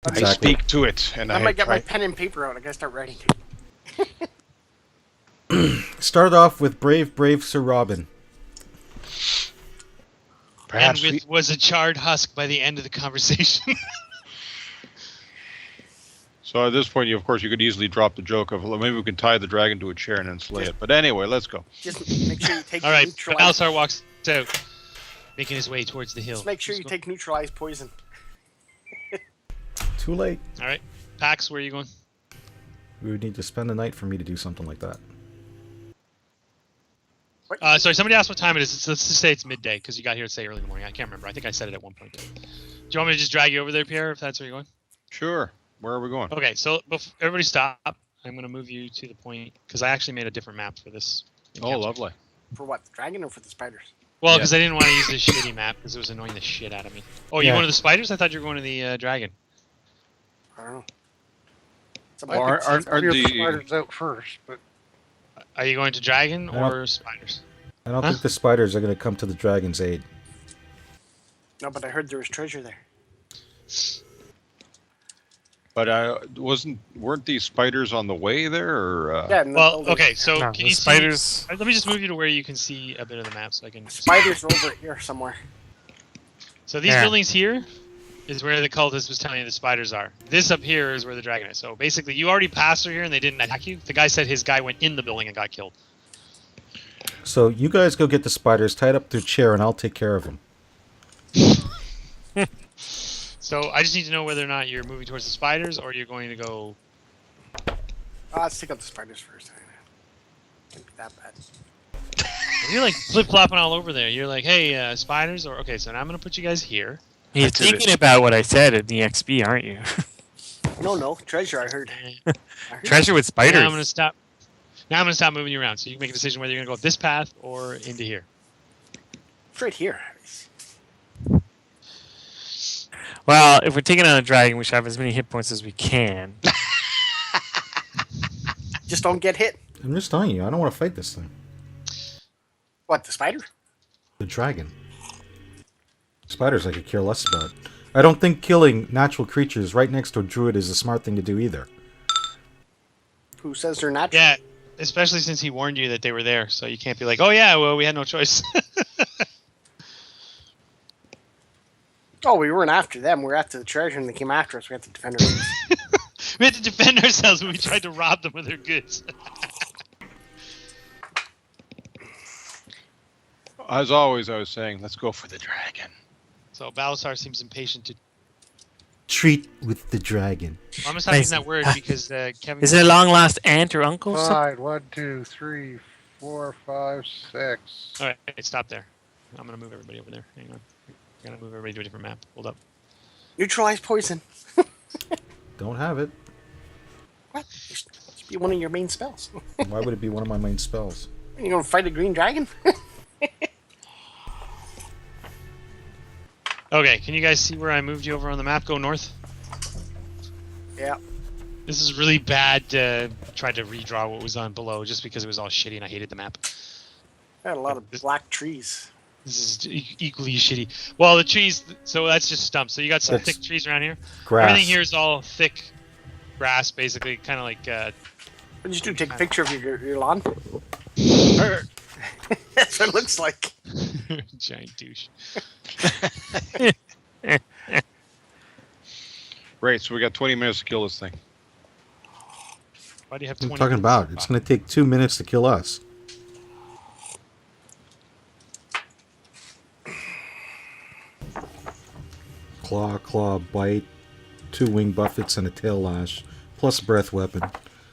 I speak to it, and I might get my pen and paper out. I gotta start writing. Start off with brave Sir Robin. Perhaps and was a charred husk by the end of the conversation. So at this point, of course, you could easily drop the joke of, well, maybe we can tie the dragon to a chair and then slay it. But anyway, let's go. Just make sure you take All right, neutralize. Balthar walks out, making his way towards the hill. Just make sure you take neutralize poison. Too late. All right, Pax, where are you going? We would need to spend the night for me to do something like that. Sorry, somebody asked what time it is. Let's just say it's midday, because you got here to say early in the morning. I can't remember. I think I said it at one point. Do you want me to just drag you over there, Pierre, if that's where you're going? Sure. Where are we going? Okay, so everybody stop. I'm going to move you to the point, because I actually made a different map for this. Oh, lovely. For what, the dragon or for the spiders? Well, because I didn't want to use this shitty map, because it was annoying the shit out of me. Oh, you going to the spiders? I thought you were going to the dragon. I don't know. Well, aren't the spiders out first? But are you going to dragon or spiders? I don't think the spiders are going to come to the dragon's aid. No, but I heard there was treasure there. But weren't these spiders on the way there? Or, Yeah. Well, okay. So no, can you spiders? see? Let me just move you to where you can see a bit of the map, so I can. Spiders are over here somewhere. So these buildings here is where the cultist was telling you the spiders are. This up here is where the dragon is. So basically, you already passed through here and they didn't attack you. The guy said his guy went in the building and got killed. So you guys go get the spiders, tied up to a chair, and I'll take care of them. So I just need to know whether or not you're moving towards the spiders or you're going to go. Let's take out the spiders first. Can't be that bad. You're like flip flopping all over there. You're like, hey, spiders, or okay. So now I'm gonna put you guys here. You're thinking about what I said in the XP, aren't you? No, treasure. I heard. Treasure with spiders. Now I'm gonna stop. Now I'm gonna stop moving you around, so you can make a decision whether you're gonna go this path or into here. It's right here. Well, if we're taking on a dragon, we should have as many hit points as we can. Just don't get hit. I'm just telling you, I don't want to fight this thing. What, the spider? The dragon. Spiders I could care less about. I don't think killing natural creatures right next to a druid is a smart thing to do either. Who says they're natural? Yeah, especially since he warned you that they were there, so you can't be like, oh yeah, well we had no choice. Oh, we weren't after them. We were after the treasure, and they came after us. We had to defend ourselves. We had to defend ourselves when we tried to rob them of their goods. As always, I was saying, let's go for the dragon. So Balasar seems impatient to. Treat with the dragon. I'm gonna stop using that word because Kevin. Is it a long lost aunt or uncle? fine. 1, 2, 3, 4, 5, 6. All right, stop there. I'm gonna move everybody over there. Hang on. I'm gonna move everybody to a different map. Hold up. Neutralize poison. Don't have it. What? It should be one of your main spells. Why would it be one of my main spells? You gonna fight a green dragon? Okay, can you guys see where I moved you over on the map? Go north. Yeah. This is really bad. Tried to redraw what was on below just because it was all shitty and I hated the map. I had a lot of black trees. This is equally shitty. Well, the trees, so that's just stumps. So you got some thick trees around here. Grass. Everything here is all thick grass, basically, kind of like. What did you do? Take a picture of your lawn? That's what it looks like. Giant douche. Right, so we got 20 minutes to kill this thing. Why do you have What are 20 you talking about? It's going to take 2 minutes to kill us. Claw, bite, 2 wing buffets and a tail lash, plus breath weapon.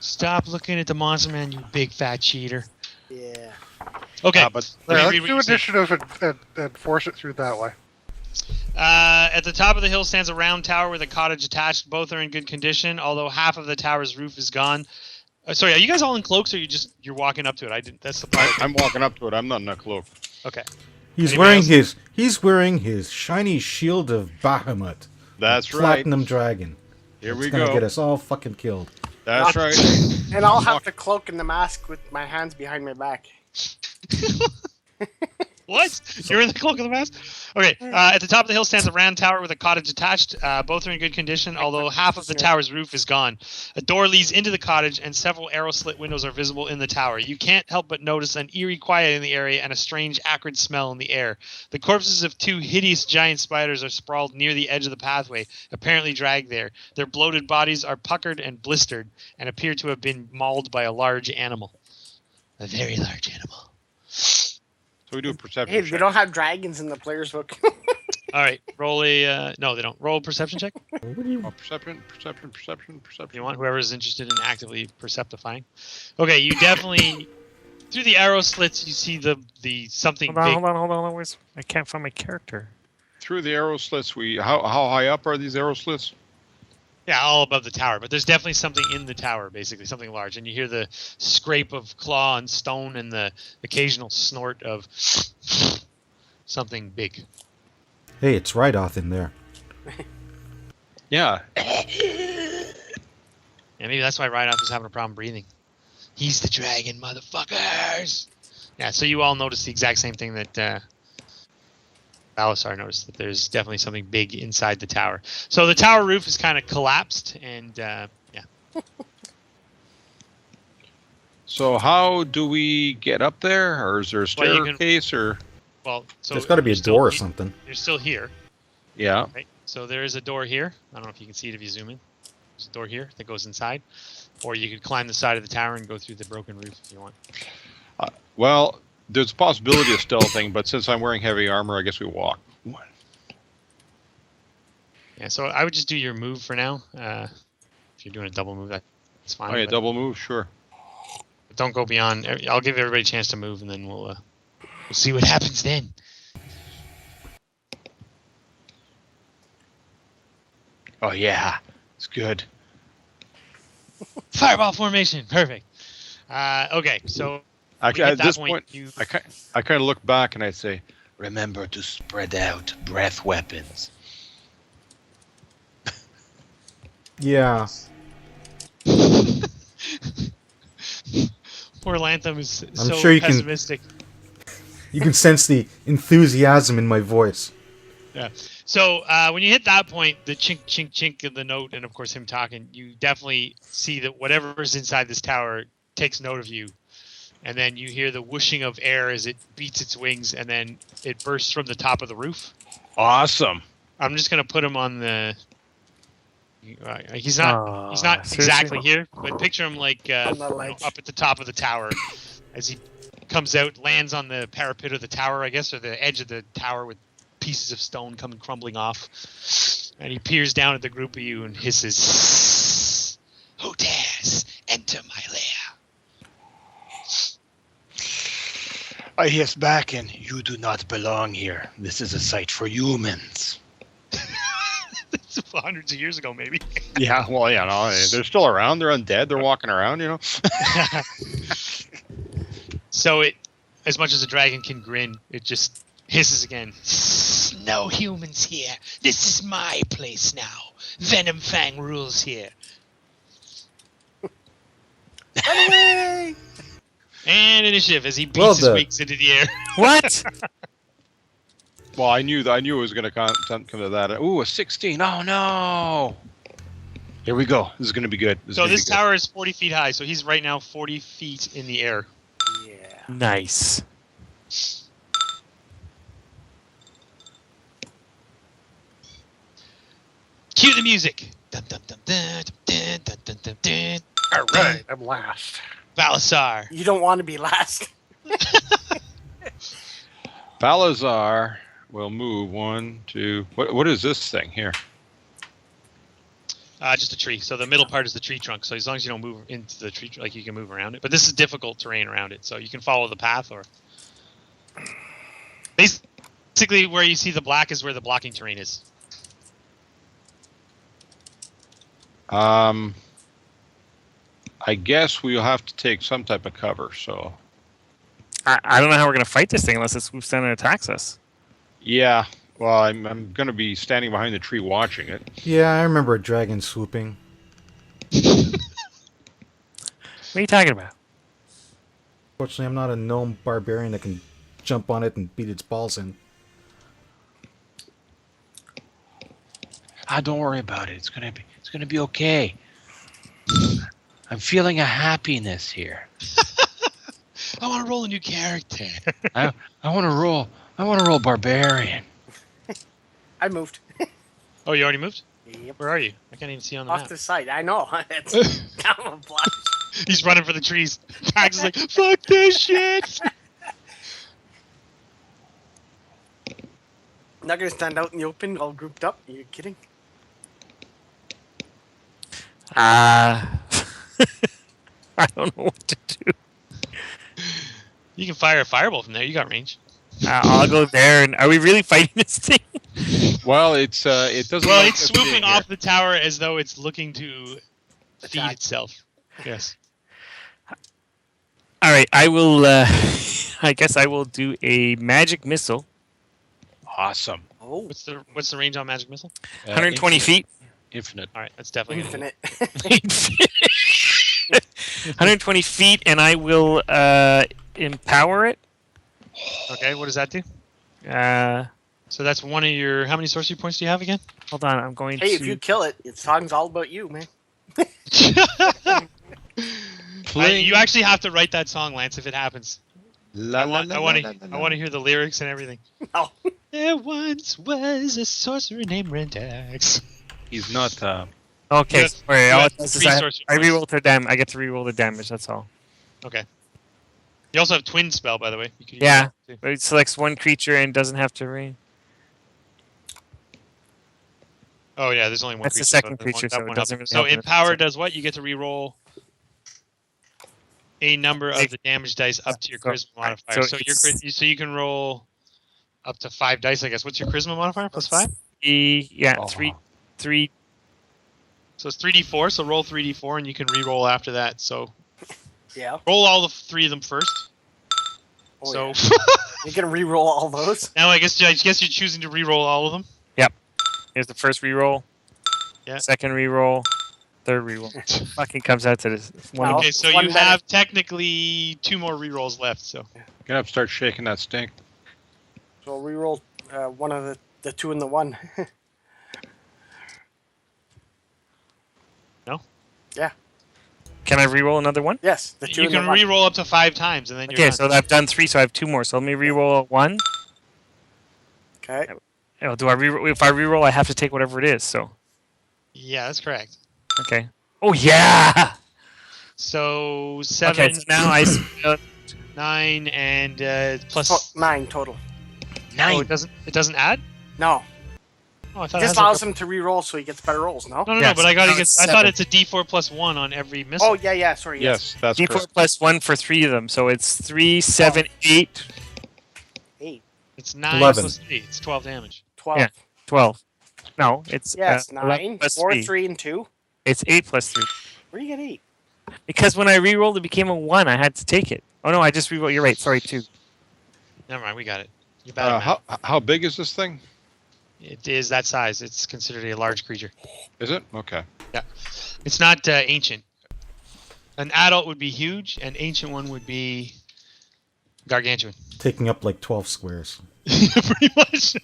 Stop looking at the monster man, you big fat cheater. Yeah. Okay, but Let's do initiative and force it through that way. at the top of the hill stands a round tower with a cottage attached. Both are in good condition, although half of the tower's roof is gone. Sorry, are you guys all in cloaks, or you're walking up to it? I didn't. That's the part. I'm walking up to it. I'm not in a cloak. Okay. He's wearing his shiny shield of Bahamut. That's right. Platinum dragon. Here we It's gonna go. get us all fucking killed. That's right. And I'll have the cloak and the mask with my hands behind my back. What? You're in the Cloak of the Mask? Okay, at the top of the hill stands a round tower with a cottage attached. Both are in good condition, although half of the tower's roof is gone. A door leads into the cottage, and several arrow-slit windows are visible in the tower. You can't help but notice an eerie quiet in the area and a strange, acrid smell in the air. The corpses of 2 hideous giant spiders are sprawled near the edge of the pathway, apparently dragged there. Their bloated bodies are puckered and blistered, and appear to have been mauled by a large animal. A very large animal. So we do a perception Hey, check. they don't have dragons in the player's book. All right, roll a no, they don't. Roll a perception check. Oh, perception. You want whoever is interested in actively perceptifying. Okay, you definitely through the arrow slits you see the something Hold on, big. hold on. Where's, I can't find my character. Through the arrow slits, how high up are these arrow slits? Yeah, all above the tower, but there's definitely something in the tower, basically something large, and you hear the scrape of claw and stone and the occasional snort of something big. Hey, it's Rydoth in there. Yeah. Yeah, maybe that's why Rydoff is having a problem breathing. He's the dragon, motherfuckers! Yeah, so you all noticed the exact same thing that Balasar noticed, that there's definitely something big inside the tower. So the tower roof is kind of collapsed, and yeah. So how do we get up there? Or is there a Well, you can- staircase? Or Well, so There's got to be a you're still- door or something. You're still here, yeah. right? So there is a door here. I don't know if you can see it if you zoom in. There's a door here that goes inside. Or you could climb the side of the tower and go through the broken roof if you want. Well, there's a possibility of stealthing, but since I'm wearing heavy armor, I guess we walk. Yeah, so I would just do your move for now. If you're doing a double move, that's fine. Oh yeah, but double move, sure. don't go beyond. I'll give everybody a chance to move, and then we'll see what happens then. Oh yeah, it's good. Fireball formation, perfect. Okay, so Actually, at at that this point, point, you I kind of look back and I say, "Remember to spread out breath weapons." Yeah. poor Lantham is I'm so sure you can- pessimistic. You can sense the enthusiasm in my voice. Yeah. So when you hit that point, the chink, chink, chink of the note, and of course him talking, you definitely see that whatever's inside this tower takes note of you. And then you hear the whooshing of air as it beats its wings, and then it bursts from the top of the roof. Awesome. I'm just gonna put him on the. He's not. He's not Seriously? exactly here, but picture him like On the ledge. up at the top of the tower, as he comes out, lands on the parapet of the tower, I guess, or the edge of the tower with pieces of stone coming crumbling off, and he peers down at the group of you and hisses, "Who dares enter my lair?" I hiss back and you do not belong here. This is a site for humans. It's hundreds of years ago, maybe. Yeah, well, yeah, no, they're still around. They're undead. They're walking around, you know. So it, as much as a dragon can grin, it just hisses again. No humans here. This is my place now. Venom Fang rules here. Run away! And initiative as he beats Well his done. wings into the air. What? Well, I knew it was going to come to that. Ooh, a 16. Oh no! Here we go. This is going to be good. So this tower is 40 feet high, so he's right now 40 feet in the air. Yeah. Nice. Cue the music. Dun, dun, dun, dun, dun, dun, dun, dun, dun. All right, I'm last. Balasar. You don't want to be last. Balazar will move 1, 2. What is this thing here? Just a tree. So the middle part is the tree trunk. So as long as you don't move into the tree, like you can move around it. But this is difficult terrain around it, so you can follow the path or. Basically, where you see the black is where the blocking terrain is. I guess we'll have to take some type of cover. So I don't know how we're gonna fight this thing unless it swoops down and attacks us. yeah. Well, I'm going to be standing behind the tree watching it. Yeah, I remember a dragon swooping. What are you talking about? Fortunately, I'm not a gnome barbarian that can jump on it and beat its balls in. Ah, don't worry about it. It's gonna be okay. I'm feeling a happiness here. I want to roll a new character. I want to roll. I want to roll barbarian. I moved. Oh, you already moved? Yep. Where are you? I can't even see on the Off map. the side. I know. It's camouflage. He's running for the trees. Pax is like, fuck this shit. Not gonna stand out in the open, all grouped up. Are you kidding? I don't know what to do. You can fire a fireball from there. You got range. I'll go there. And are we really fighting this thing? Well, it doesn't. Well, like it's us being swooping here. off the tower as though it's looking to feed Attack. itself. Yes. All right, I will. I guess I will do a magic missile, Awesome. Oh, What's the range on magic missile? 120 feet. Infinite. All right, that's definitely gonna infinite. 120 feet, and I will empower it. Okay, what does that do? Uh, So that's one of your. How many sorcery points do you have again? hold on, I'm going Hey, to. if you kill it, the song's all about you, man. You actually have to write that song, Lance, if it happens. La, I la, want la, to. la, la, la. I want to hear the lyrics and everything. Oh, There once was a sorcerer named Rentax. He's not. Okay, You sorry. All have it does is three I sorcery reroll points. the damage. I get to reroll the damage. That's all. Okay. You also have twin spell, by the way. You could use Yeah. that too. But it selects one creature and doesn't have to re. Oh yeah, there's only one. That's the creature, second that creature, one- so that it one doesn't helps. really So help in empower it. does what? You get to reroll a number of the damage dice up to your So- charisma right, modifier. so So it's- you can roll up to 5 dice, I guess. What's your charisma modifier? Plus 5. Yeah, Oh. three. So it's 3d4. So roll 3d4, and you can re-roll after that. So yeah. roll all the 3 of them first. Oh, so yeah. You're gonna re-roll all those? now I guess you're choosing to re-roll all of them. Here's the first reroll. Yeah. Second reroll. Third reroll. Fucking comes out to this one. Well, Okay, so one you better. have technically 2 more re-rolls left. So Gonna have to start shaking that stink. So re-roll one of the 2 and the 1. No? Yeah. Can I reroll another one? Yes, the 2 you and the can 1. re-roll up to 5 times, and then you're Okay, done. so I've done 3, so I have 2 more. So let me reroll a 1. Okay. Oh, do I reroll? If I reroll, I have to take whatever it is. So Yeah, that's correct. okay. Oh yeah. So 7, Okay, so now I. 9, and plus. Oh, 9 total. Oh, it doesn't add. No. Oh, I thought It it just has allows him to re-roll so he gets better rolls, no? No, Yeah, but I got so to get. it's I thought 7. it's a D4 plus 1 on every missile. Oh, yeah, sorry, yes. Yes, that's D4 correct. plus 1 for 3 of them, so it's 3, 7, 8, 8, It's 9 11. plus 3. It's 12 damage. 12. Yeah. 12. No, it's Yes, 11 9, plus 4, 3. 3, and 2. It's 8 plus 3. Where do you get 8? Because when I rerolled, it became a 1. I had to take it. Oh no, I just rerolled. You're right. Sorry, 2. Never mind, we got it. You're bad at math. How big is this thing? It is that size. It's considered a large creature. Is it? Okay. It's not ancient. An adult would be huge. An ancient one would be gargantuan. Taking up like 12 squares. Pretty much.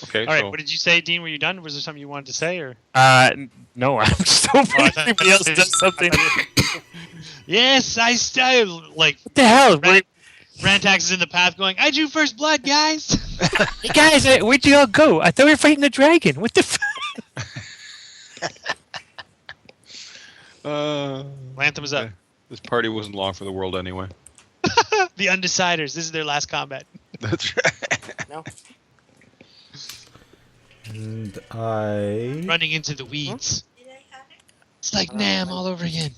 Okay. All right. So What did you say, Dean? Were you done? Was there something you wanted to say, or? No, I'm just hoping Oh, I thought- everybody else does something. Yes, I still like. What the hell? Rantax is in the path, going, "I drew first blood, guys." Hey guys, where'd you all go? I thought we were fighting the dragon. What the Lantham is up. Yeah. This party wasn't long for the world anyway. The Undeciders. This is their last combat. That's right. No? And I... Running into the weeds. It's like Nam all over again.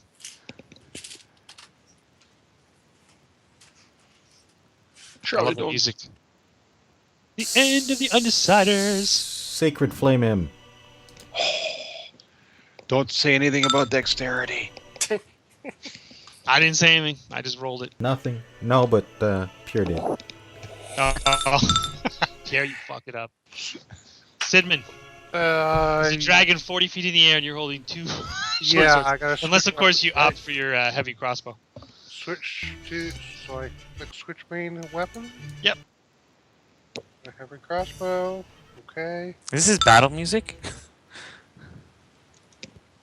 I Surely love the don't. music. The end of the Undeciders. Sacred Flame him. Don't say anything about dexterity. I didn't say anything. I just rolled it. Nothing. No, but Pure did. Oh. Dare you fuck it up. Sidman, there's a dragon 40 feet in the air and you're holding 2 short yeah, swords. I gotta. Unless, switch of course, you my- opt for your heavy crossbow. switch to so I click switch main weapon. Yep. A heavy crossbow. Okay. This is battle music.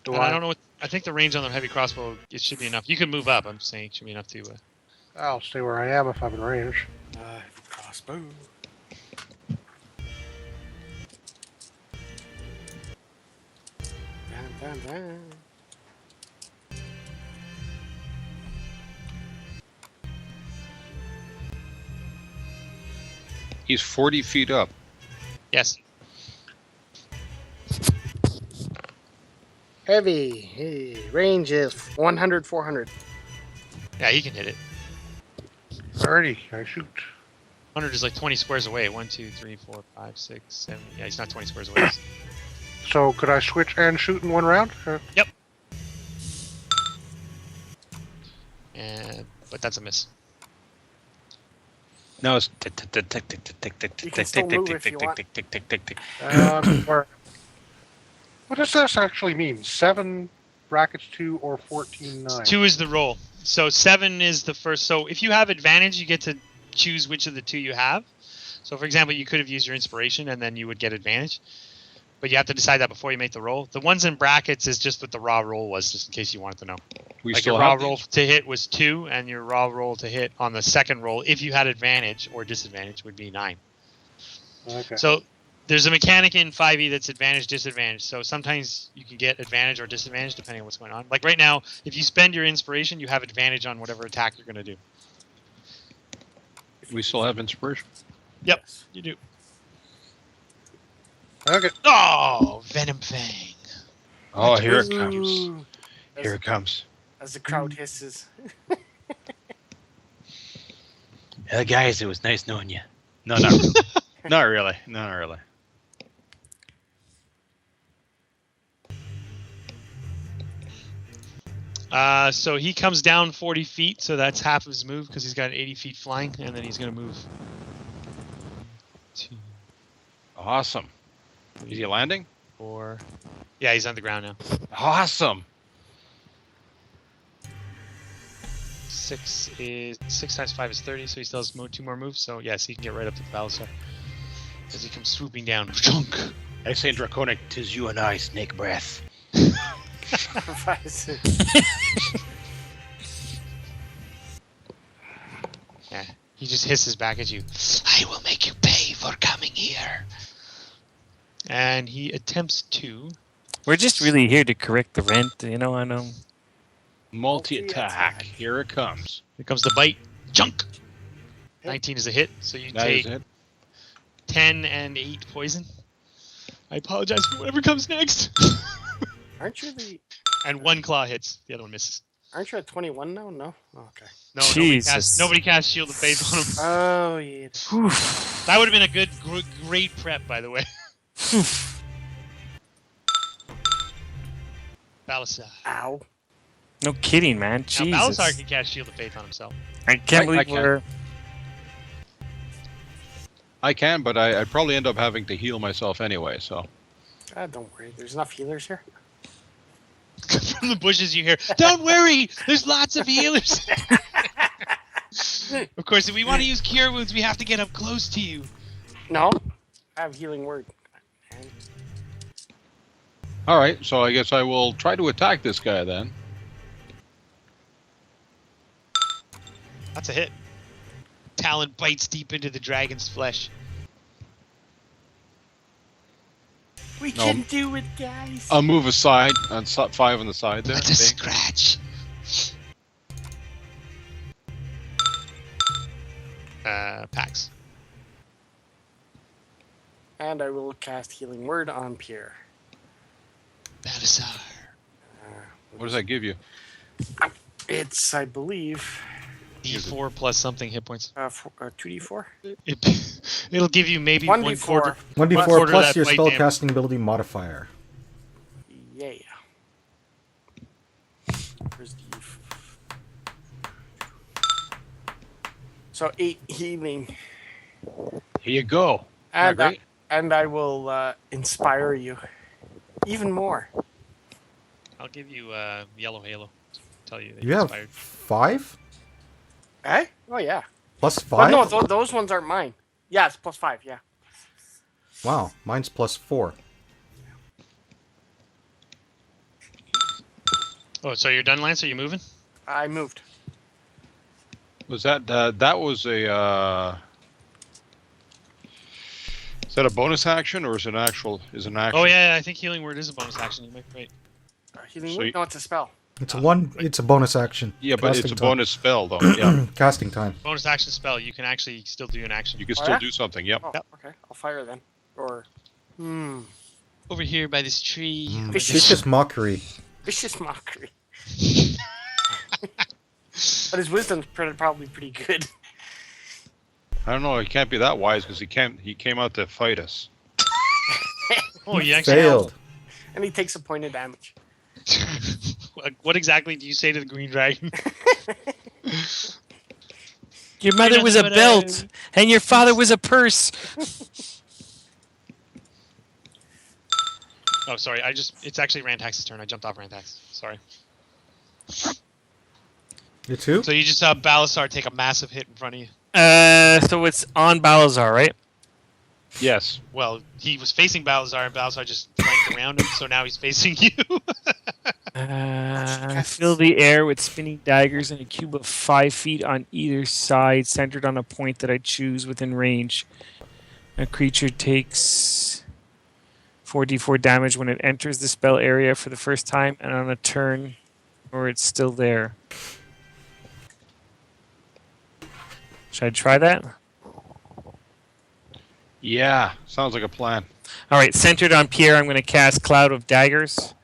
Do And I I? don't know what. I think the range on the heavy crossbow it should be enough. You can move up. I'm saying it should be enough to. I'll stay where I am if I'm in range. Crossbow. Dun, dun, dun. He's 40 feet up. Yes. Heavy. Hey, range is 100, 400. Yeah, he can hit it. Alrighty, I shoot. 100 is like 20 squares away. 1, 2, 3, 4, 5, 6, 7. Yeah, he's not 20 squares away. So could I switch and shoot in one round? But that's a miss. No, it's You can still move if you want. Or- what does this actually mean? 7 brackets 2 or 14 9? 2 is the roll. So 7 is the first. So if you have advantage, you get to choose which of the 2 you have. So for example, you could have used your inspiration and then you would get advantage. But you have to decide that before you make the roll. The ones in brackets is just what the raw roll was, just in case you wanted to know. we Like still your raw have roll these? to hit was 2, and your raw roll to hit on the second roll, if you had advantage or disadvantage, would be 9. Okay. So there's a mechanic in 5e that's advantage, disadvantage. So sometimes you can get advantage or disadvantage depending on what's going on. Like right now, if you spend your inspiration, you have advantage on whatever attack you're going to do. We still have inspiration. Yep, you do. Okay. Oh, Venom Fang. Oh, here it Ooh. comes. As, Here it comes. as the crowd hisses. Guys, it was nice knowing you. No, not really. Not really. Not really. So he comes down 40 feet, so that's half of his move because he's got 80 feet flying, and then he's going to move. 2, Awesome. Is he landing? 4. Yeah, he's on the ground now. Awesome. 6 times 5 is 30, so he still has 2 more moves. So yes, he can get right up to the Balasar as he comes swooping down. Chunk. I say draconic, 'tis you and I, snake breath. Yeah, he just hisses back at you. I will make you pay for coming here. And he attempts to. We're just really here to correct the rent, you know. I know. Multi-attack. Here it comes. Here comes the bite. Junk. 19 is a hit, so you That take is it. 10 and 8 poison. I apologize for whatever comes next. Aren't you the? And 1 claw hits. The other one misses. Aren't you at 21 now? No. Oh, okay. No, Jesus. nobody cast Shield of Faith on him. Oh yeah. That would have been a good, great prep, by the way. Balasar. Ow. No kidding, man. Now, Jesus. Balasar can cast Shield of Faith on himself. I can't believe can. we're. I can, but I'd probably end up having to heal myself anyway, so. Don't worry. There's enough healers here. From the bushes you hear, don't worry, there's lots of healers. Of course, if we want to use Cure Wounds, we have to get up close to you. No. I have healing word. And Alright, so I guess I will try to attack this guy then. That's a hit. Talon bites deep into the dragon's flesh. we No. can do it, guys. I'll move aside on 5 on the side there. That's a scratch. Pax. And I will cast healing word on Pierre. Balasar. What does that give you? It's, I believe, D4 plus something hit points. 2d4. It'll give you maybe 1d4. 1/4. 1d4 quarter of plus that your bite damage. spellcasting ability modifier. Yeah. Where's the... So 8 healing. Here you go. And, Alright. and I will inspire you even more. I'll give you Yellow Halo. Tell you that You you're have inspired. 5? Eh? Oh yeah. Plus But 5? no, those ones aren't mine. Yeah, it's +5. Yeah. Wow, mine's plus 4. Oh, so you're done, Lance? Are you moving? I moved. Was that that was a? Is that a bonus action or is it an actual? Is an action? Oh yeah, I think healing word is a bonus action. You might be right. Healing So word? you- No, it's a spell. It's a bonus action. Yeah, but it's Casting a time. bonus spell though. Yeah, Casting time. Bonus action spell. You can actually still do an action. you can Oh, still yeah? do something. Yep. Oh, Yep. okay. I'll fire then. Or, Over here by this tree. Vicious mockery. vicious mockery. But his wisdom's probably pretty good. I don't know. He can't be that wise because he came out to fight us. Oh, you actually Failed. And he takes a point of damage. What exactly do you say to the green dragon? Your mother was a But, belt, and your father was a purse. Oh, sorry. It's actually Rantax's turn. I jumped off Rantax. Sorry. You too? So you just saw Balasar take a massive hit in front of you. So it's on Balazar, right? Yes. Well, he was facing Balasar, and Balasar just flanked around him, so now he's facing you. Fill the air with spinning daggers in a cube of 5 feet on either side, centered on a point that I choose within range. A creature takes 4d4 damage when it enters the spell area for the first time, and on a turn, or it's still there. Should I try that? Yeah. Sounds like a plan. All right, centered on Pierre, I'm going to cast Cloud of Daggers.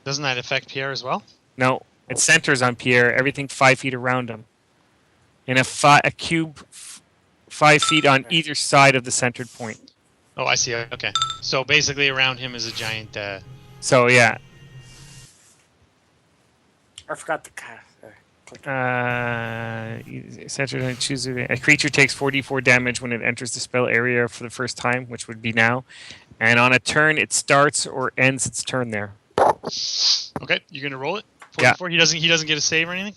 Doesn't that affect Pierre as well? No, it centers on Pierre, everything 5 feet around him. In a cube 5 feet on either side of the centered point. Oh, I see. Okay. So basically around him is a giant... So, yeah. I forgot to cast. Click. Centered on choose a creature takes 4d4 damage when it enters the spell area for the first time, which would be now. And on a turn, it starts or ends its turn there. Okay, you're going to roll it? Yeah. 44? He doesn't get a save or anything?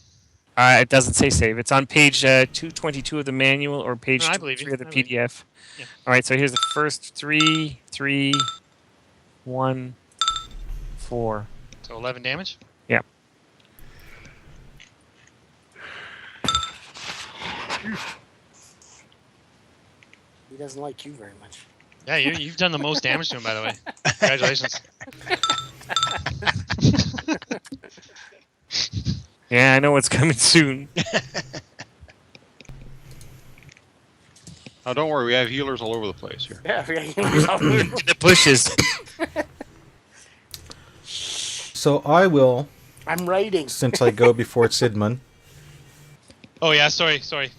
It doesn't say save. It's on page 222 of the manual or page No, I believe you. 3 of the I believe you. PDF. Yeah. All right, so here's the first 3, 3, 1, 4. So 11 damage? Yeah. He doesn't like you very much. Yeah, you've done the most damage to him, by the way. Congratulations. Yeah, I know what's coming soon. Oh, don't worry. We have healers all over the place here. Yeah, In the bushes. So I will, I'm writing. since I go before Sidman, Oh, yeah, sorry, Ken.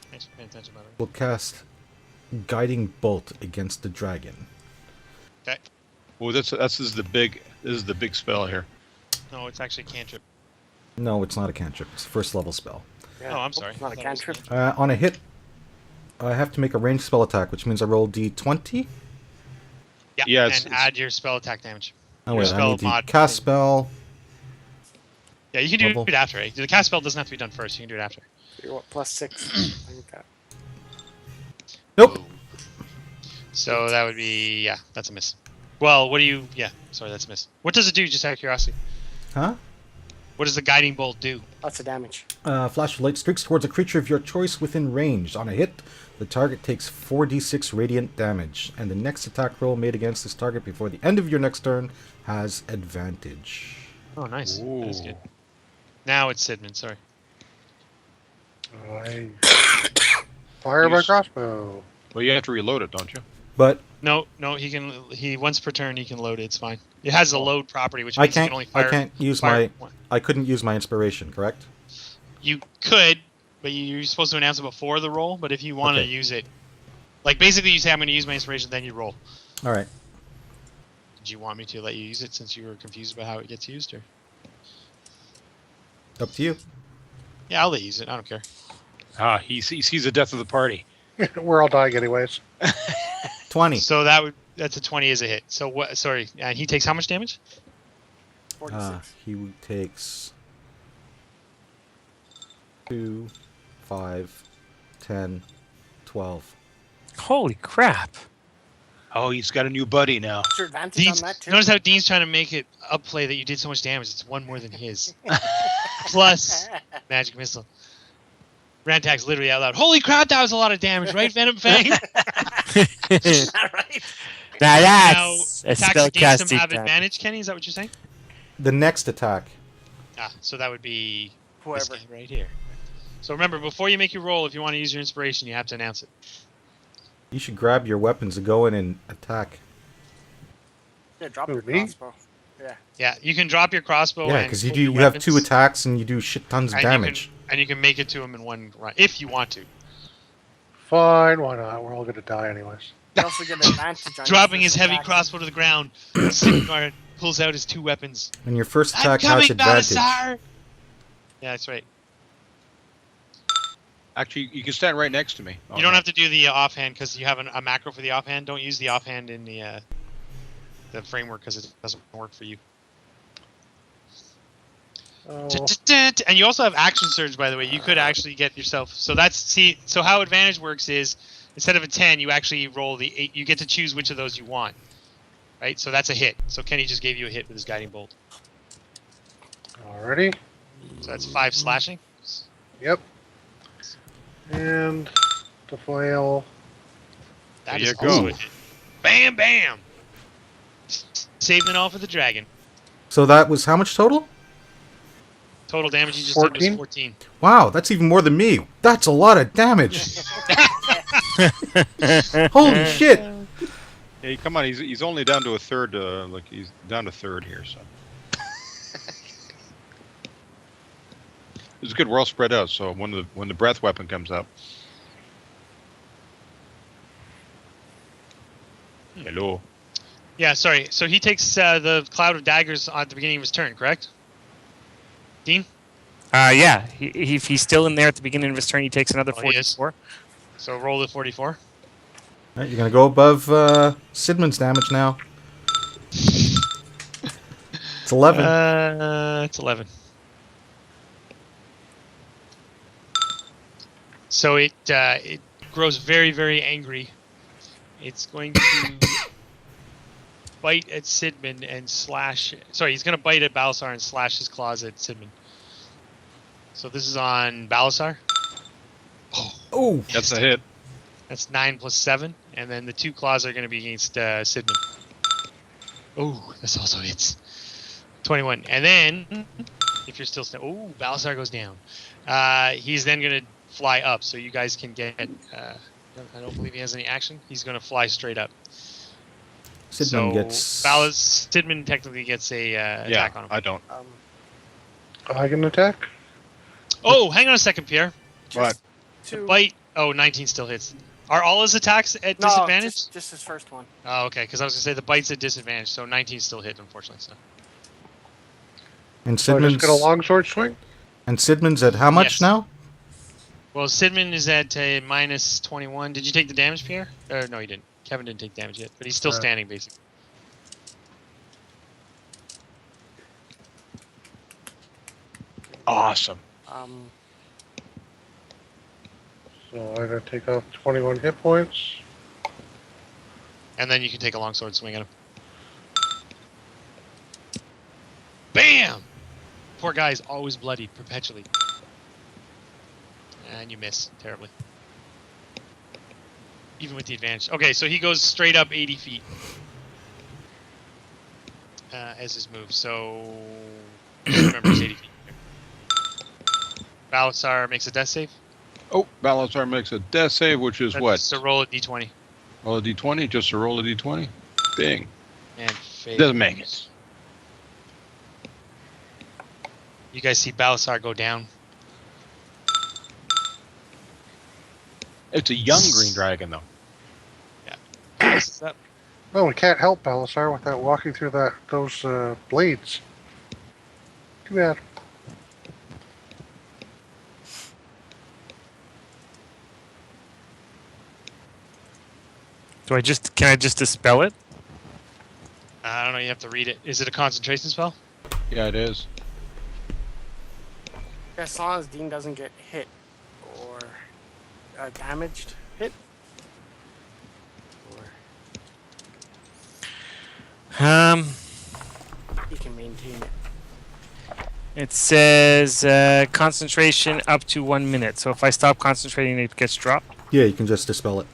Thanks for paying attention, by the way. will cast Guiding Bolt against the dragon. Okay. Oh, this is the big spell here. No, it's actually cantrip. No, it's not a cantrip. It's a first level spell. Yeah. Oh, I'm sorry. It's not a I thought it was cantrip. On a hit, I have to make a ranged spell attack, which means I roll d20. Yeah, Yeah, and it's- add your spell attack damage. Oh Your wait, I spell need the mod cast thing. spell. Yeah, you can do Level. it after. Eh? The cast spell doesn't have to be done first. You can do it after. You're what, +6. I think that. Nope. So that would be, yeah, that's a miss. Well, what do you, yeah, sorry, that's a miss. What does it do, just out of curiosity? Huh? What does the guiding bolt do? Lots of damage. Flash of light streaks towards a creature of your choice within range. On a hit, the target takes 4d6 radiant damage, and the next attack roll made against this target before the end of your next turn has advantage. Oh, nice. That is Ooh. good. Now it's Sidman, sorry. I fire my Use- crossbow. Well, you have to reload it, don't you? But No, once per turn he can load it, it's fine. It has a load property, which means you can only fire. I can't use fire my. one. I couldn't use my inspiration, correct? You could, but you're supposed to announce it before the roll, but if you want to Okay. use it, like basically you say I'm going to use my inspiration, then you roll. All right. Did you want me to let you use it since you were confused about how it gets used, or? Up to you. Yeah, I'll let you use it. I don't care. Ah, he sees the death of the party. We're all dying anyways. 20. So that's a 20 as a hit. So what? Sorry, and he takes how much damage? 46. He takes 2, 5, 10, 12. Holy crap! Oh, he's got a new buddy now. Is there advantage Dean's, on that too? notice how Dean's trying to make it upplay that you did so much damage. It's one more than his. Plus magic missile. Rantax literally out loud. Holy crap, that was a lot of damage, right, Venom Fang? Not right. Now Now, that's a attacks against him spellcasting have damage. advantage, Kenny? Is that what you're saying? The next attack. Ah, so that would be this Whoever. guy right here. So remember, before you make your roll, if you want to use your inspiration, you have to announce it. You should grab your weapons and go in and attack. Yeah, drop Who, your me? crossbow. Yeah. Yeah, you can drop your crossbow. Yeah, and because pull you your have weapons, 2 attacks and you do shit tons of and damage. and you can make it to him in one run if you want to. Fine, why not? We're all gonna die anyways. You also get advantage on Dropping your his first heavy attack. crossbow to the ground, Sigmar pulls out his 2 weapons. And your first I'm attack coming, has advantage. Balasar! Yeah, that's right. Actually, you can stand right next to me. You don't have to do the offhand because you have a macro for the offhand. Don't use the offhand in the framework because it doesn't work for you. Oh, And you also have action surge, by the way. You could actually get yourself. So so how advantage works is instead of a 10, you actually roll the 8. You get to choose which of those you want, right? So that's a hit. So Kenny just gave you a hit with his guiding bolt. alrighty. So that's 5 slashing. Yep. And the flail. That There is you also go. a hit. Bam, bam. Saving it all for the dragon. So that was how much total? Total damage you just did 14? was 14. Wow, that's even more than me. That's a lot of damage. Holy shit. Hey, come on. He's only down to a third. Like he's down to third here. So it's good. We're all spread out. So when the breath weapon comes up. Hello. Yeah, sorry. So he takes the cloud of daggers at the beginning of his turn, correct? Dean? Yeah, if he's still in there at the beginning of his turn, he takes another Oh, he is. 44. So roll the 44. Right, you're going to go above Sidman's damage now. It's 11. It's 11. So it grows very, very angry. It's going to bite at Sidman and slash. Sorry, he's going to bite at Balasar and slash his claws at Sidman. So this is on Balasar. Oh, That's a hit. That's 9 plus 7, and then the 2 claws are going to be against Sidman. Oh, this also hits. 21, and then if you're still Balasar goes down. He's then going to fly up, so you guys can get. I don't believe he has any action. He's going to fly straight up. Sidman gets. Sidman technically gets a attack on him. I don't. I can attack. Oh, hang on a second, Pierre. What? Two. Bite. Oh, 19 still hits. Are all his attacks at No, disadvantage? just his first one. Oh, okay, because I was going to say the bite's at disadvantage, so 19 still hit, unfortunately. So. And So I just Sidman's, get a longsword swing. and Sidman's at how much Yes. now? Well, Sidman is at a minus 21. Did you take the damage, Pierre? No, you didn't. Kevin didn't take damage yet, but he's still Right. standing, basically. Awesome. So I'm gonna take off 21 hit points. And then you can take a longsword swing at him. Bam! Poor guy's always bloodied, perpetually. And you miss terribly. Even with the advantage. Okay, so he goes straight up 80 feet. As his move, so... remember, it's 80 feet. Balasar makes a death save. Oh, Balasar makes a death save, which is That's what? just a roll at d20. Roll a d20? Just a roll a d20? Bing. And fail. Doesn't make it. You guys see Balasar go down. It's a young green dragon, though. This is up. Well, we can't help Balasar without walking through those blades. Too bad. Can I just dispel it? I don't know, you have to read it. Is it a concentration spell? Yeah, it is. As long as Dean doesn't get hit or damaged. Hit. Or he can maintain it. It says concentration up to 1 minute. So if I stop concentrating, it gets dropped. Yeah, you can just dispel it.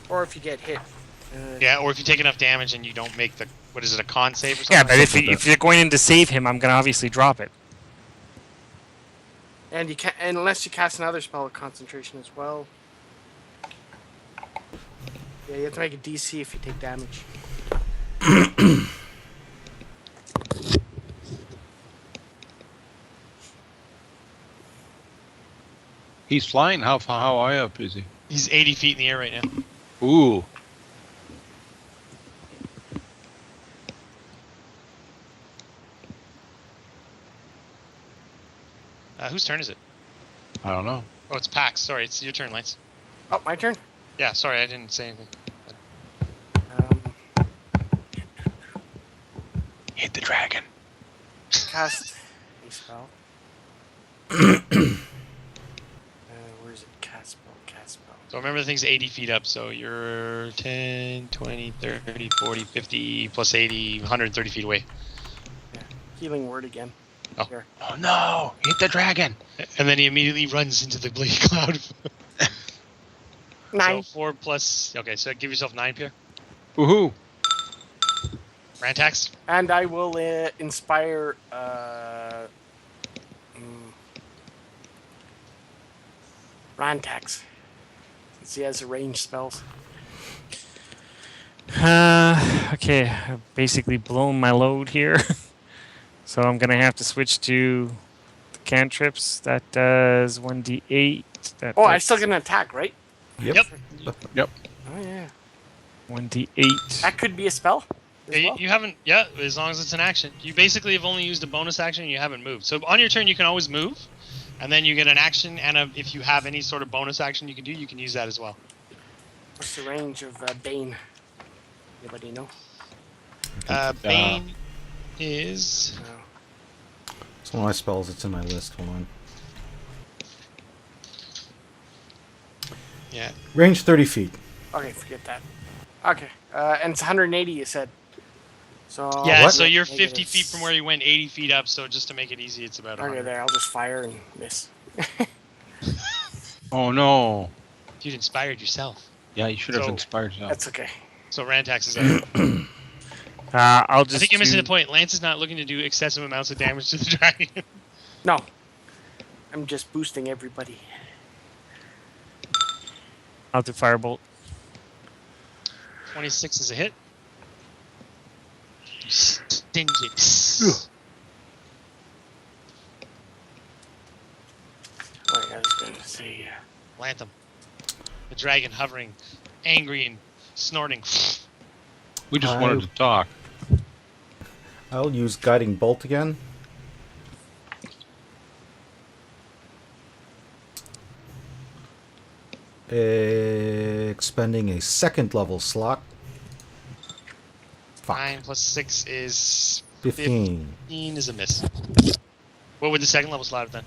Or if you get hit. Yeah, or if you take enough damage and you don't make the what is it, a con save or something? Yeah, but if, Something like if you're going in to save him, I'm going to obviously drop it. And you can't, unless you cast another spell of concentration as well. Yeah, you have to make a DC if you take damage. He's flying. How high up is he? He's 80 feet in the air right now. Ooh. Whose turn is it? I don't know. Oh, it's Pax. Sorry, it's your turn, Lance. Oh, my turn? Yeah, sorry, I didn't say anything. Hit the dragon. Cast a spell. Where's it? Cast spell, cast spell. So remember the thing's 80 feet up, so you're 10, 20, 30, 40, 50, plus 80, 130 feet away. Yeah. Healing word again. Oh. Here. Oh no! Hit the dragon. And then he immediately runs into the bleak cloud. 9. So 4 plus... Okay, so give yourself 9, Pierre. Woohoo! Rantax. And I will inspire Rantax. Since he has range spells. Okay, I've basically blown my load here. So I'm going to have to switch to the cantrips. That does 1d8. That Oh, I does still get an attack, right? Yep. Yep. Oh, yeah. 1d8. That could be a spell. as Yeah, well. you haven't... Yeah, as long as it's an action. You basically have only used a bonus action and you haven't moved. So on your turn, you can always move. And then you get an action, and if you have any sort of bonus action you can do, you can use that as well. What's the range of Bane? Anybody know? Bane is... No. It's one of my spells. It's in my list. Hold on. Yeah. Range 30 feet. Okay, forget that. Okay, and it's 180, you said. So Yeah, What? so you're Make 50 it a feet from where you went 80 feet up, so just to make it easy, it's about 100. Okay, there. I'll just fire and miss. Oh no! You'd inspired yourself. Yeah, you should have So- inspired yourself. That's okay. So Rantax is up. I'll I just think you're missing do- the point. Lance is not looking to do excessive amounts of damage to the dragon. No, I'm just boosting everybody. I'll do firebolt. 26 is a hit. Sting it. Wait, I was going to say. Lantham. The dragon hovering, angry and snorting. We just wanted to talk. I'll use Guiding Bolt again. Expending a second level slot. Fuck. 9 plus 6 is 15. 15 is a miss. What would the second level slot have done?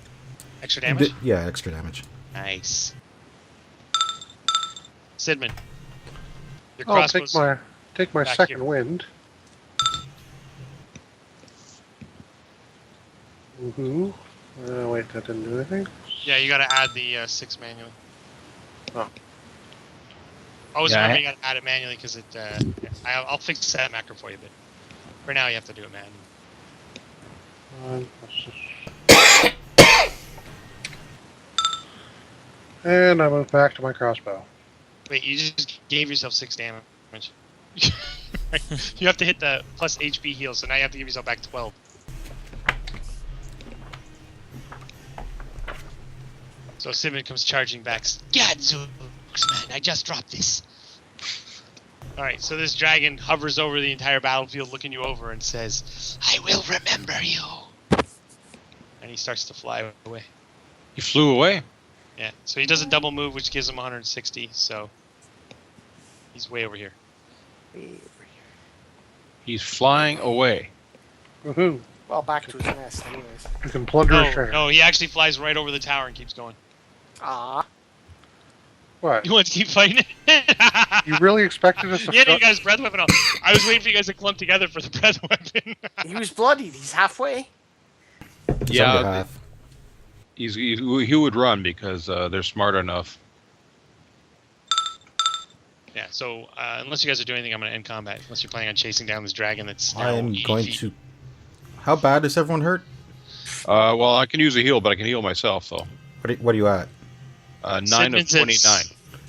Extra damage? Yeah, extra damage. Nice. Sidman. Your I'll crossbows. take my back second here. wind. Woohoo. Wait, that didn't do anything. Yeah, you gotta add the 6 manually. Oh. Always Yeah, remember you gotta add it manually because it. I'll fix that macro for you, but for now you have to do it manually. And I move back to my crossbow. Wait, you just gave yourself 6 damage. You have to hit the plus HP heal, so now you have to give yourself back 12. So Simon comes charging back. Gadzooks, man, I just dropped this. Alright, so this dragon hovers over the entire battlefield looking you over and says, I will remember you. And he starts to fly away. He flew away. Yeah, so he does a double move, which gives him 160, so he's way over here. He's flying away. Woohoo. Well, back to his nest, anyways. You can plunder his No, treasure. no, he actually flies right over the tower and keeps going. Ah. What? You want to keep fighting it? You really expected us to Yeah, you guys breath weapon off. I was waiting for you guys to clump together for the breath weapon. He was bloodied. He's halfway. It's Yeah, under half. he would run because they're smart enough. Yeah, so unless you guys are doing anything, I'm going to end combat. Unless you're planning on chasing down this dragon that's now I'm 80 going feet. to. How bad is everyone hurt? Well, I can use a heal, but I can heal myself though. What are you at? 9 of Sidman's at 29.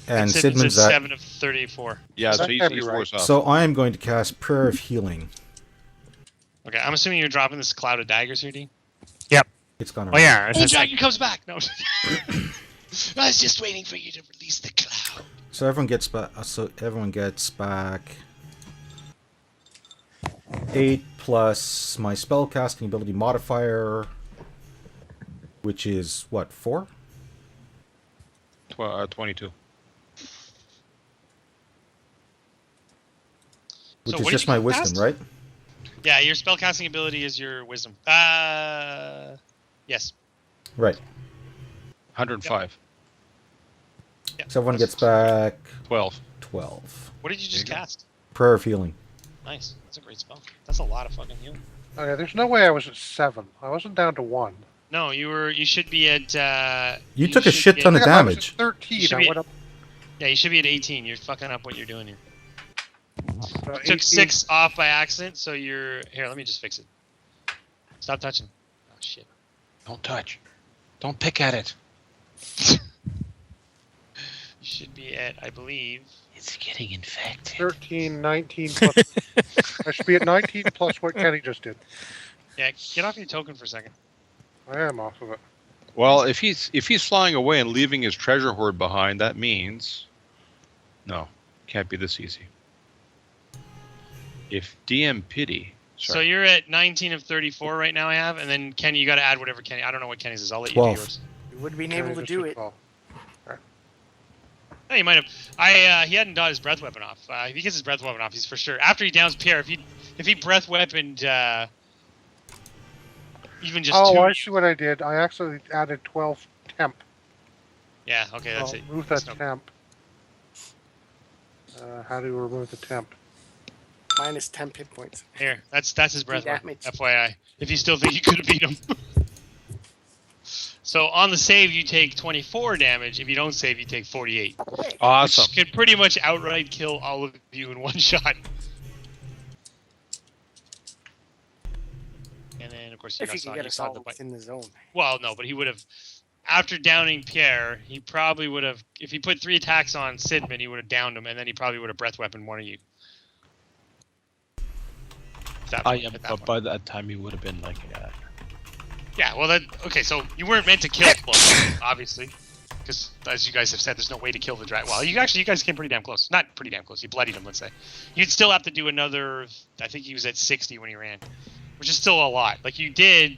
And Sidman's Sidman's at at. 7 of 34. Yeah, so That he's can't be worse off. So I am going to cast Prayer of Healing. Okay, I'm assuming you're dropping this cloud of daggers here, D? It's gone. Oh yeah, Oh, that's dragon comes back! No. I was just waiting for you to release the cloud. So everyone gets back. So everyone gets back 8 plus my spell casting ability modifier, which is what 4? 22. Which So is what just did you my wisdom, cast? right? Yeah, your spellcasting ability is your wisdom. Yes. Right. 105. Yeah. So everyone gets back 12. 12. What did you just There you go. cast? Prayer of Healing. Nice. That's a great spell. That's a lot of fucking healing. Okay, there's no way I was at 7. I wasn't down to 1. No, you should be at You took a should shit be ton at- of I was damage. at 13. Should I be- went up Yeah, you should be at 18. You're fucking up what you're doing here. to You 18. took 6 off by accident, so you're here, let me just fix it. Stop touching. Oh shit. Don't touch. Don't pick at it. You should be at, I believe. It's getting infected. 13, 19 plus. I should be at 19 plus what Kenny just did. Yeah, get off your token for a second. I am off of it. Well, if he's flying away and leaving his treasure hoard behind, that means no, can't be this easy. If DM pity, So sorry, you're at 19 of 34 right now, I have, and then Kenny, you got to add whatever Kenny. I don't know what Kenny's is. I'll let you 12. do yours. You would have been Kenny able to just do did it. 12. No, he might have. He hadn't got his breath weapon off. If he gets his breath weapon off, he's for sure. After he downs Pierre, if he breath weaponed, even just Oh, 2. I see what I did. I actually added 12 temp. Yeah, okay, that's I'll it. remove That's that no- temp. How do you remove the temp? Minus 10 hit points. Here, that's his breath weapon. Damage. FYI, if you still think you could have beat him. So on the save, you take 24 damage. If you don't save, you take 48. awesome. Which could pretty much outright kill all of you in one shot. And then, of course, you If you saw, can get you us saw all the bite. within the zone. Well, no, but he would have. After downing Pierre, he probably would have. If he put 3 attacks on Sidman, he would have downed him, and then he probably would have breath weaponed one of you. At that point. By that time, he would have been like, Yeah, well, okay, so you weren't meant to kill close, obviously. Because, as you guys have said, there's no way to kill the dragon. Well, you guys came pretty damn close. Not pretty damn close. You bloodied him, let's say. You'd still have to do another, I think he was at 60 when he ran. Which is still a lot. Like, you did,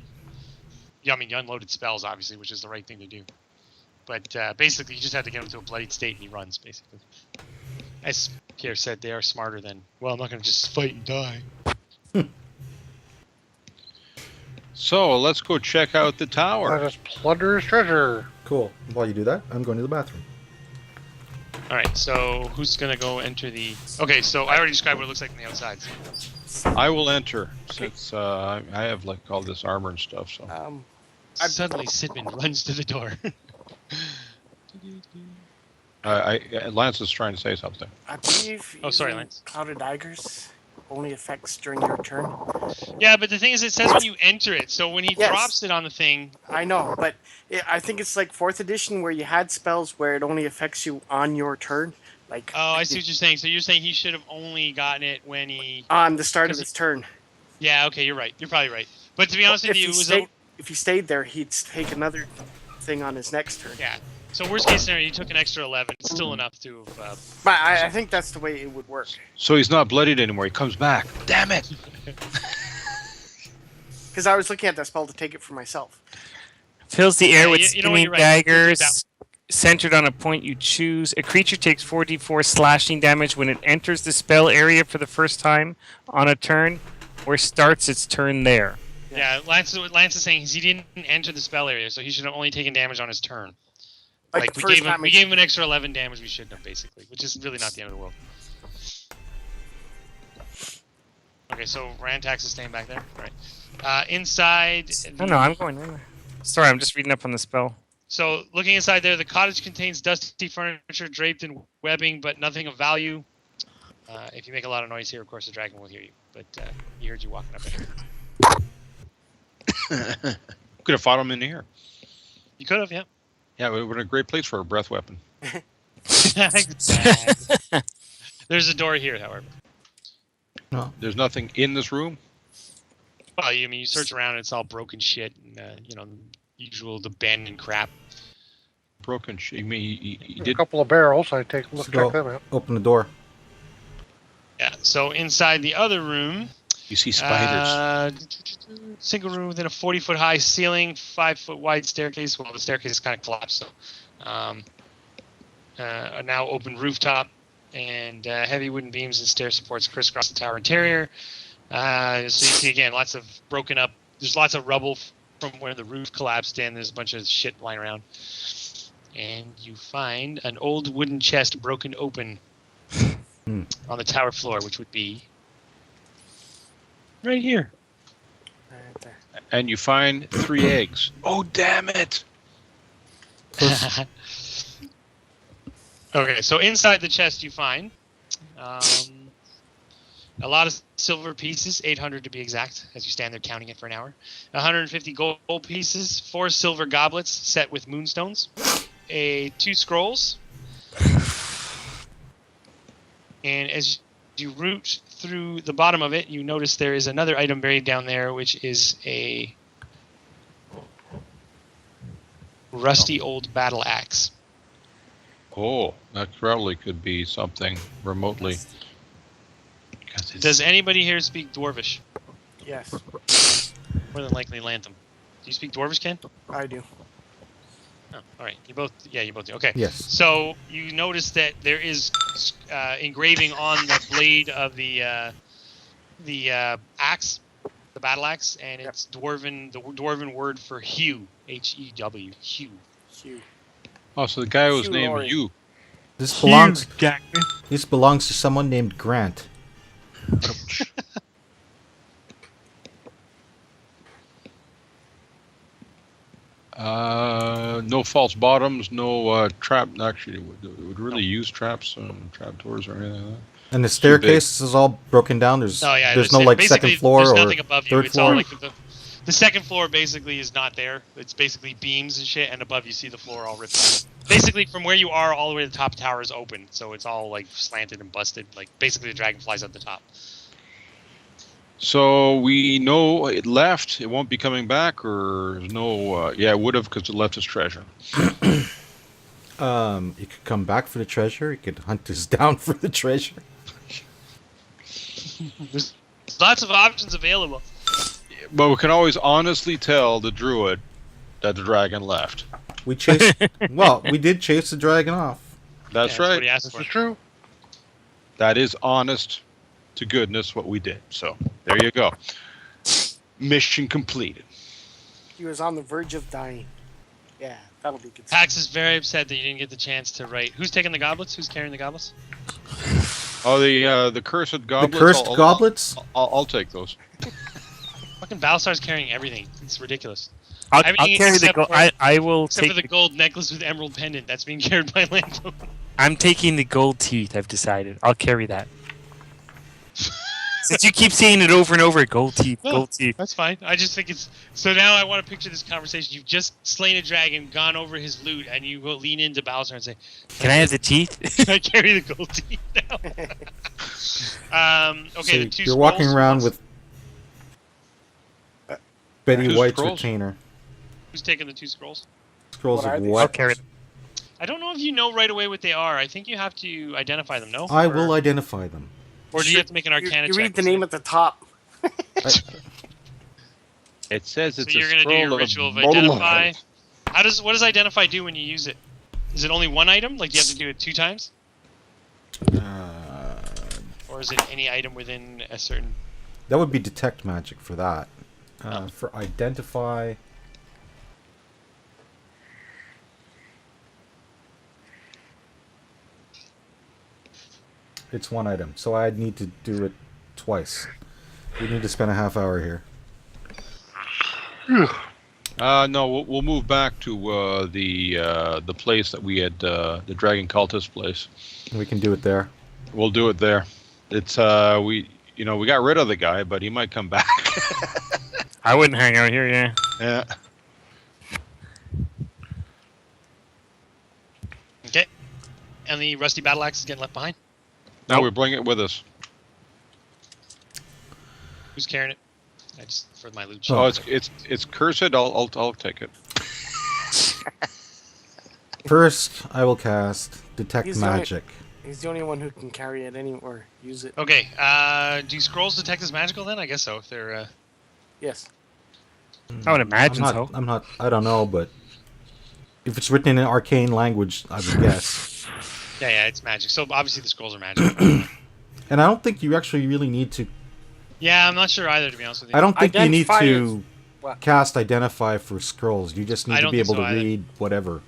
I mean, you unloaded spells, obviously, which is the right thing to do. But, basically, you just had to get him to a bloodied state, and he runs, basically. As Pierre said, they are smarter than, well, I'm not going to just fight and die. so let's go check out the Let tower. us plunder his treasure. Cool. While you do that, I'm going to the bathroom. Alright, so who's going to go enter the... Okay, so I already described what it looks like on the outside. I will enter since I have like all this armor and stuff. So Suddenly, Sidman runs to the door. Lance is trying to say something. I believe Oh, sorry, using Lance. Clouded Daggers only affects during your turn. Yeah, but the thing is, it says when you enter it. So when he Yes. drops it on the thing, I know, but I think it's like 4th edition where you had spells where it only affects you on your turn. Like oh, I see what you're saying. So you're saying he should have only gotten it when he. on the start of 'cause his turn. Yeah, okay, you're right. You're probably right. But to be honest with If you, he, it was if he stayed there, he'd take another thing on his next turn. yeah. So worst case scenario, you took an extra 11. It's still enough to have. But I think that's the way it would work. So he's not bloodied anymore. He comes back. Damn it! Because I was looking at that spell to take it for myself. Fills the air Yeah, with you know what, spinning you're right. daggers centered on a point you choose. A creature takes 4d4 slashing damage when it enters the spell area for the first time on a turn or starts its turn there. Yeah, Lance is saying he didn't enter the spell area, so he should have only taken damage on his turn. Like the we first gave him, time we gave him an extra 11 damage we shouldn't have, basically, which is really not the end of the world. Okay, so Rantax is staying back there. All right. Inside. No, I'm going in. Sorry, I'm just reading up on the spell. So looking inside there, the cottage contains dusty furniture draped in webbing, but nothing of value. If you make a lot of noise here, of course the dragon will hear you. But he heard you walking up in here. Could have fought him in here. You could have, yeah. Yeah, it would have been a great place for a breath weapon. Exactly. There's a door here, however. No. There's nothing in this room. Well, I mean, you search around, and it's all broken shit, and usual abandoned crap. Broken shit. You mean he A did? couple of barrels. I take a look, Let's go. check them out. Open the door. Yeah. So inside the other room, You see spiders. single room within a 40-foot high ceiling, 5-foot wide staircase. Well, the staircase is kind of collapsed, so a now open rooftop, and heavy wooden beams and stair supports crisscross the tower interior. So you see again, lots of broken up. There's lots of rubble from where the roof collapsed in. There's a bunch of shit lying around, and you find an old wooden chest broken open on the tower floor, which would be right here. Right there. And you find 3 eggs. Oh, damn it! Okay, so inside the chest you find a lot of silver pieces, 800 to be exact, as you stand there counting it for an hour. 150 gold pieces, 4 silver goblets set with moonstones, 2 scrolls, and as you root through the bottom of it, you notice there is another item buried down there, which is a rusty old battle axe. Oh, that probably could be something remotely. Does anybody here speak Dwarvish? Yes, More than likely Lantham. Do you speak Dwarvish, Ken? I do. Oh, all right. You both do. Okay. Yes. So you notice that there is engraving on the blade of the axe, the battle axe, and it's dwarven. The dwarven word for hew, H-E-W, hew. Hugh. Oh, so the guy was Hugh named Laurie. you. This belongs. Jack. This belongs to someone named Grant. No false bottoms, no trap. Actually, it would really use traps and trap doors or anything like that. And the staircase is all broken down. There's Oh yeah. there's no like basically, second floor there's or nothing above you. third It's floor. all like the second floor basically is not there. It's basically beams and shit, and above you see the floor all ripped out. Basically, from where you are all the way to the top tower is open, so it's all like slanted and busted. Like basically, the dragon flies at the top. So we know it left. It won't be coming back, or no? Yeah, it would have because it left its treasure. You could come back for the treasure. You could hunt us down for the treasure. There's lots of options available. But we can always honestly tell the druid that the dragon left. We chased. Well, we did chase the dragon off. That's Yeah, right. what he asked This for. is true. That is honest to goodness what we did. So there you go. Mission completed. He was on the verge of dying. Yeah, that'll be good. Pax is very upset that you didn't get the chance to write. Who's taking the goblets? Who's carrying the goblets? Oh, the cursed goblets. The cursed goblets. I'll take those. Fucking Balsar's carrying everything. It's ridiculous. I'll Everything carry the except gold. for- I will Except for take. the gold necklace with emerald pendant. That's being carried by Lando. I'm taking the gold teeth. I've decided. I'll carry that. Since you keep saying it over and over, gold teeth, No. gold teeth. That's fine. I just think it's... So now I want to picture this conversation. You've just slain a dragon, gone over his loot, and you will lean into Balsar and say, Can I have the teeth? can I carry the gold teeth now? Okay, So the 2 you're walking scrolls. around with Betty Two White's scrolls? retainer. Who's taking the 2 scrolls? Scrolls What are of they? I'll what? carry them. I don't know if you know right away what they are. I think you have to identify them, no? I Or- will identify them. Or do you have to make an You, Arcana you check? read the name at the top. It says So it's you're a gonna do scroll your of ritual of mortal identify. light. What does identify do when you use it? Is it only one item? Like you have to do it 2 times? Or is it any item within a certain... That would be detect magic for that. For identify. It's one item, so I'd need to do it twice. We need to spend a half hour here. No, we'll move back to the place that we had, the Dragon Cultist place. We can do it there. We'll do it there. It's we got rid of the guy, but he might come back. I wouldn't hang out here, yeah. Yeah. Okay. And the rusty battle axe is getting left behind. No, Nope. we bring it with us. Who's carrying it? I just for my loot. Oh, it's cursed. I'll take it. First, I will cast Detect He's the only- Magic. He's the only one who can carry it or use it. Okay. Do scrolls detect as magical then? I guess so. If they're Yes. I would imagine I'm so. not. I don't know, but if it's written in an arcane language, I would guess. yeah, it's magic. So obviously the scrolls are magic. And I don't think you actually really need to. Yeah, I'm not sure either, to be honest with you. I don't think you need Identify to is- what? cast Identify for scrolls. You just need I to don't be think able so to either. read whatever.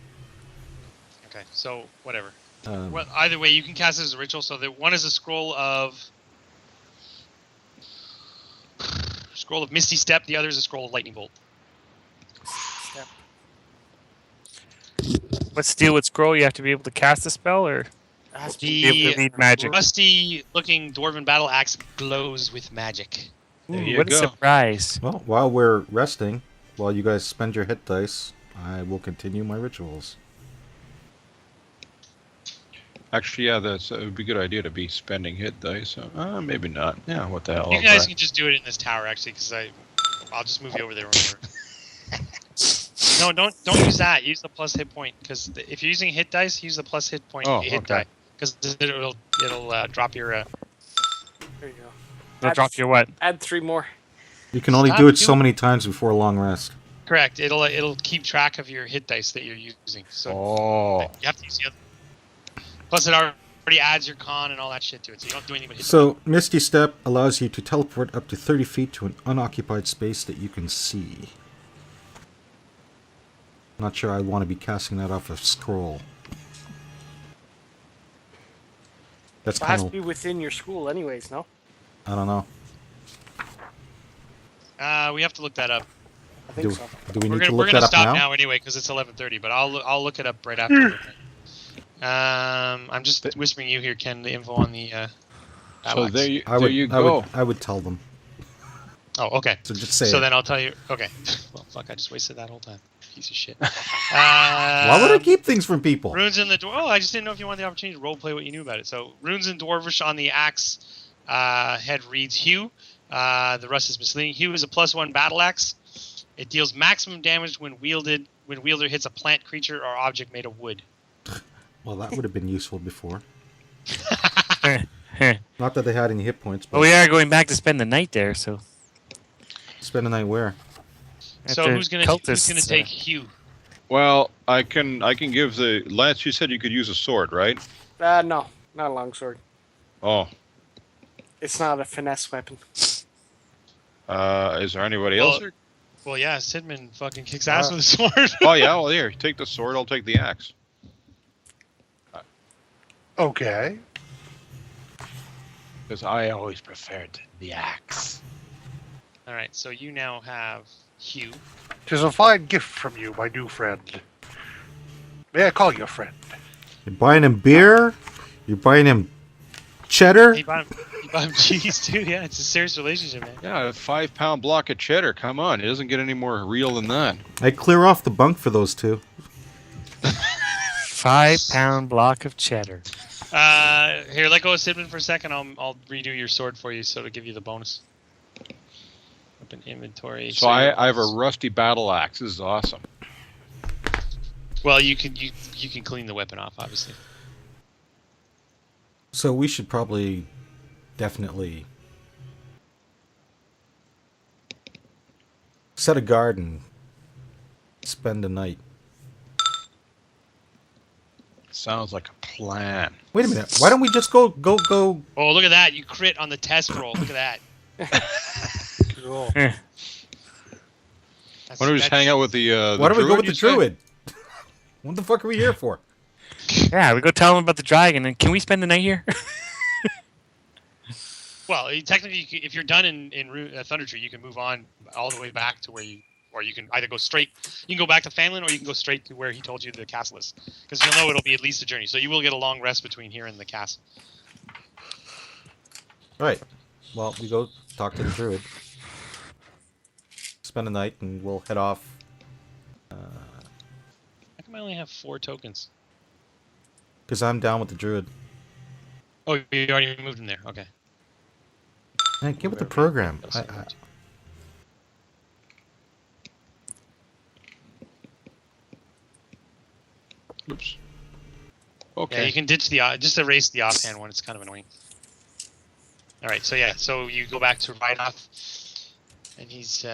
Okay, so whatever. Um, Well, either way, you can cast it as a ritual. So that one is a scroll of Misty Step. The other is a scroll of Lightning Bolt. Step. What steel with scroll? You have to be able to cast a spell, or It has to The- be able to read magic? Rusty-looking dwarven battle axe glows with magic. There Ooh, you what a go. surprise! well, while we're resting, while you guys spend your hit dice, I will continue my rituals. Actually, yeah, it would be a good idea to be spending hit dice. Maybe not. Yeah, what the hell? You I'll guys try. can just do it in this tower, actually, because I'll just move you over there. No, don't use that. Use the plus hit point, because if you're using hit dice, use the plus hit point Oh, hit okay. die, because it'll drop your. There you go. They'll drop your what? Add 3 more. You can only Stop do it so doing- many times before a long rest. Correct. It'll keep track of your hit dice that you're using. So Oh, you have to use the other. Plus, it already adds your con and all that shit to it, so you don't do anything but hit. So, Misty Step allows you to teleport up to 30 feet to an unoccupied space that you can see. Not sure I want to be casting that off a scroll. That's It has kind to of... be within your school anyways, no? I don't know. We have to look that up. I think Do, so. do we We're need to gonna look that up stop now? now anyway because it's 11:30. But I'll look it up right after. I'm just whispering you here, Ken, the info on the. so Alex. there I would, you I go. would, I would tell them. Oh, okay. So just say So it. then I'll tell you. Okay. Well, fuck! I just wasted that whole time. Piece of shit. Why would I keep things from people? Runes in the Oh, I just didn't know if you wanted the opportunity to roleplay what you knew about it. So, runes in Dwarvish on the axe head reads Hue. The rust is misleading. Hue is a +1 battle axe. It deals maximum damage when wielded. When wielder hits a plant, creature, or object made of wood. Well, that would have been useful before. Oh, Not that they had any hit points, but we are going back to spend the night there, so. spend a night where? So After who's gonna cultists, take Hue? Well, I can give the Lance. You said you could use a sword, right? No, not a longsword. Oh, It's not a finesse weapon. is there anybody else? Well, well, yeah, Sidman fucking kicks ass with a sword. Oh yeah, well here, take the sword. I'll take the axe. Okay. Because I always preferred the axe. All right, so you now have Hue. 'Tis a fine gift from you, my new friend. May I call you a friend? You're buying him beer? You're buying him cheddar? You buy him cheese too. Yeah, it's a serious relationship, man. Yeah, a 5-pound block of cheddar. Come on, it doesn't get any more real than that. I clear off the bunk for those two. 5-pound block of cheddar. Here, let go of Sidman for a second. I'll redo your sword for you, so to give you the bonus. Open inventory. So I have a rusty battle axe. This is awesome. Well, you can clean the weapon off, obviously. So we should probably definitely set a guard and spend a night. Sounds like a plan. Wait a minute. Why don't we just go? Oh, look at that! You crit on the test roll. Look at that. Cool. Why don't we just hang out with the Why don't we go with the you said? druid? What the fuck are we here for? Yeah, we go tell him about the dragon, and can we spend the night here? Well, technically, if you're done in Thunder Tree, you can move on all the way back to where you, or you can either go straight. You can go back to Fanlin, or you can go straight to where he told you the castle is, because you'll know it'll be at least a journey. So you will get a long rest between here and the castle. All right. Well, we go talk to the druid. Spend a night, and we'll head off. How come I only have 4 tokens? Because I'm down with the druid. Oh, you already moved him there. Okay. Man, get with the program. Oops. Yeah, Okay. you can ditch the just erase the offhand one. It's kind of annoying. All right, so yeah, so you go back to Rydoth, and he's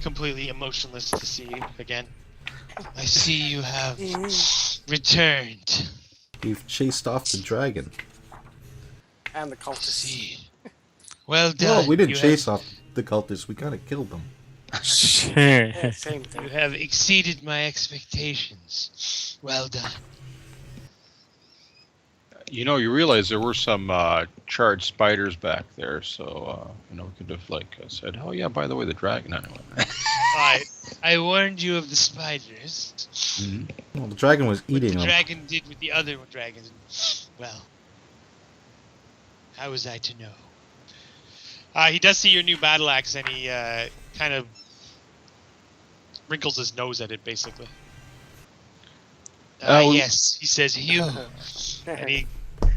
completely emotionless to see you again. I see you have returned. We've chased off the dragon. And the cultists. See. Well done. Well, we didn't You chase off the cultists. We kind of killed them. Yeah, same You thing. have exceeded my expectations. Well done. You know, you realize there were some charged spiders back there, so you know, we could have like said, "Oh yeah, by the way, the dragon." Anyway. I warned you of the spiders. Well, the dragon was What eating the them. dragon did with the other dragons. Well, how was I to know? He does see your new battle axe, and he kind of wrinkles his nose at it, basically. Yes, he says, "You," and he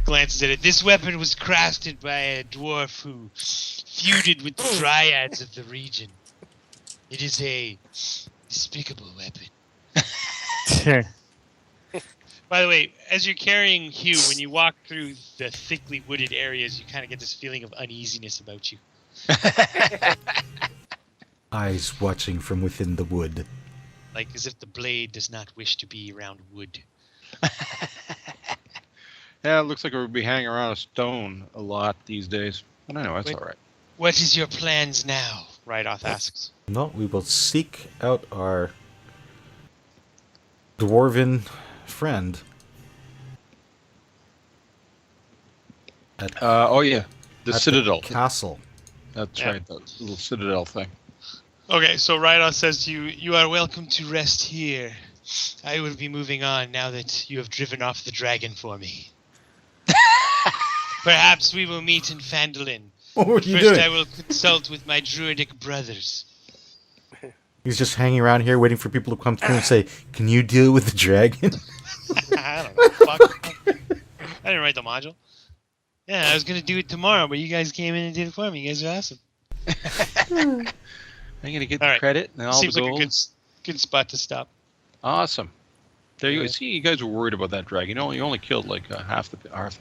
glances at it. This weapon was crafted by a dwarf who feuded with the dryads of the region. It is a despicable weapon. By the way, as you're carrying Hugh, when you walk through the thickly wooded areas, you kind of get this feeling of uneasiness about you. Eyes watching from within the wood. Like as if the blade does not wish to be around wood. Yeah, it looks like we'll be hanging around a stone a lot these days. But anyway, that's Wait. all right. What is your plans now? Rydoth asks. No, we will seek out our dwarven friend. At, Oh yeah, the at citadel. castle. That's Yeah. right, the little citadel thing. Okay, so Rydoth says to you, "You are welcome to rest here. I will be moving on now that you have driven off the dragon for me. Perhaps we will meet in Phandelver. What were But you first doing? I will consult with my druidic brothers." He's just hanging around here waiting for people to come through and say, "Can you deal with the dragon?" I don't know. Fuck. I didn't write the module. Yeah, I was going to do it tomorrow, but you guys came in and did it for me. You guys are awesome. I'm gonna get All the right. credit and all Seems the like gold. a good spot to stop. Awesome. There you go. Yeah. See, you guys were worried about that dragon. You only killed like half the party.